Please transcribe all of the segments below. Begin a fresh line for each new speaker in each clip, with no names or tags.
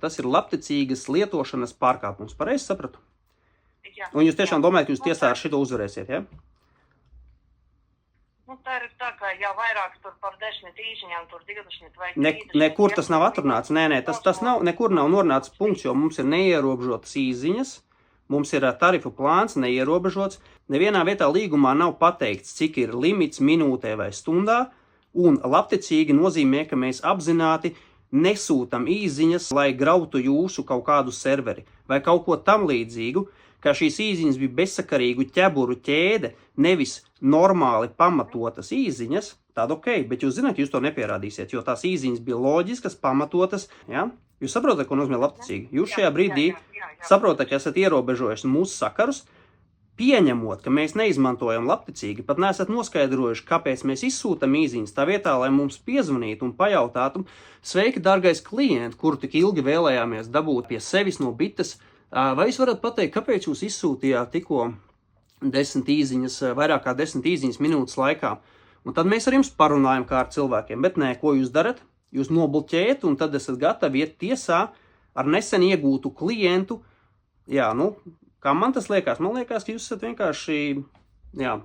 Tas ir labticīgas lietošanas pārkāpums. Pareizi sapratu?
Jā.
Un jūs tiešām domājat, ka jūs tiesā ar šito uzvarēsiet, ja?
Nu, tā ir tā, ka jau vairāk tur par 10 īziņām, tur 20 vai 30.
Nekur tas nav atrunāts. Nē, tas nav, nekur nav norunāts punkts, jo mums ir neierobežotas īziņas, mums ir tarifu plāns neierobežots. Nevienā vietā līgumā nav pateikts, cik ir limits minūtē vai stundā, un labticīgi nozīmē, ka mēs apzināti nesūtam īziņas, lai grautu jūsu kaut kādu serveri vai kaut ko tam līdzīgu, ka šīs īziņas bija bezsakarīgu ķeburu ķēde, nevis normāli pamatotas īziņas, tad ok, bet jūs zināt, jūs to nepierādīsiet, jo tās īziņas bija loģiskas, pamatotas, ja? Jūs saprotat, ko nozīmē labticīgi? Jūs šajā brīdī saprotat, ka esat ierobežojuši mūsu sakarus, pieņemot, ka mēs neizmantojam labticīgi, pat neesat noskaidrojuši, kāpēc mēs izsūtam īziņas tā vietā, lai mums piezvanītu un pajautātu, sveiki, dārgais klient, kuru tik ilgi vēlējāmies dabūt pie sevis no bites, vai jūs varat pateikt, kāpēc jūs izsūtījāt tikko 10 īziņas, vairāk kā 10 īziņas minūtes laikā? Un tad mēs ar jums parunājam kā ar cilvēkiem, bet nē, ko jūs darat? Jūs nobloķējat un tad esat gatavi iet tiesā ar nesen iegūtu klientu. Jā, nu, kā man tas liekas? Man liekas, ka jūs esat vienkārši, jā,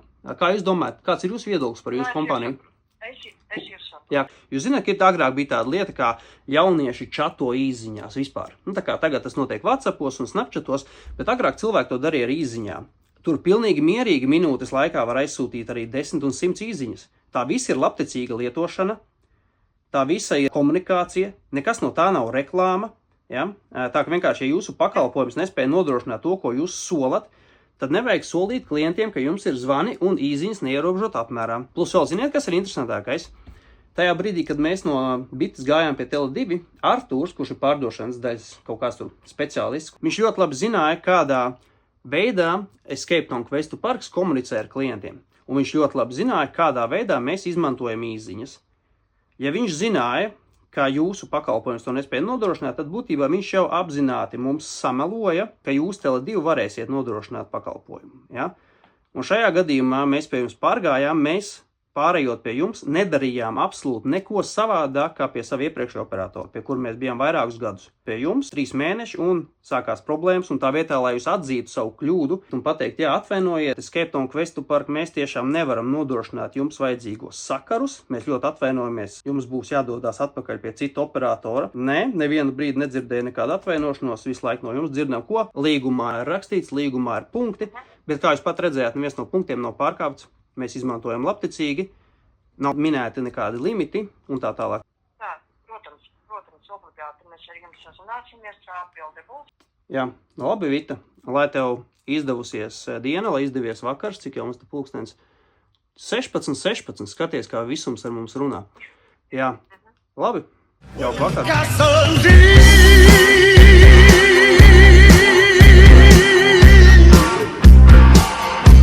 kā jūs domājat, kāds ir jūsu viedoklis par jūsu kompāniju?
Es jūs saprotu.
Jā, jūs zināt, ka agrāk bija tāda lieta, kā jaunieši čato īziņās vispār. Nu, tā kā tagad tas notiek WhatsAppos un Snapchatos, bet agrāk cilvēki to darīja ar īziņām. Tur pilnīgi mierīgi minūtes laikā var aizsūtīt arī 10 un 100 īziņas. Tā viss ir labticīga lietošana, tā visa ir komunikācija, nekas no tā nav reklāma. Ja? Tā ka vienkārši, ja jūsu pakalpojums nespēja nodrošināt to, ko jūs solat, tad nevajag solīt klientiem, ka jums ir zvani un īziņas neierobežot apmērā. Plus vēl ziniet, kas ir interesantākais? Tajā brīdī, kad mēs no bites gājām pie Tele2, Artūrs, kurš ir pārdošanas daļas kaut kāds tur speciālists, viņš ļoti labi zināja, kādā veidā Escape Town Questu parks komunicē ar klientiem. Un viņš ļoti labi zināja, kādā veidā mēs izmantojam īziņas. Ja viņš zināja, ka jūsu pakalpojums to nespēja nodrošināt, tad būtībā viņš jau apzināti mums sameloja, ka jūs Tele2 varēsiet nodrošināt pakalpojumu. Ja? Un šajā gadījumā mēs pie jums pārgājām, mēs pārējot pie jums nedarījām absolūti neko savādāk kā pie sava iepriekšējā operatora, pie kur mēs bijām vairākus gadus. Pie jums 3 mēneši un sākās problēmas, un tā vietā, lai jūs atzītu savu kļūdu un pateikt, jā, atvainojiet, Escape Town Questu park, mēs tiešām nevaram nodrošināt jums vajadzīgos sakarus, mēs ļoti atvainojamies, jums būs jādodās atpakaļ pie cita operatora. Nē, nevienu brīdi nedzirdēju nekādu atvainošanos, visu laiku no jums dzirdam, ko līgumā ir rakstīts, līgumā ir punkti, bet kā jūs pat redzējāt, neviens no punktiem nav pārkāpts. Mēs izmantojam labticīgi, nav minēti nekādi limiti un tā tālāk.
Tā, protams, obligāti mēs ar jums sazināsimies, atbilde būs.
Jā, labi, Vita, lai tev izdevusies diena, lai izdevies vakars, cik jau mums te pulkstens 16, skaties, kā visums ar mums runā. Jā, labi, jau vakar.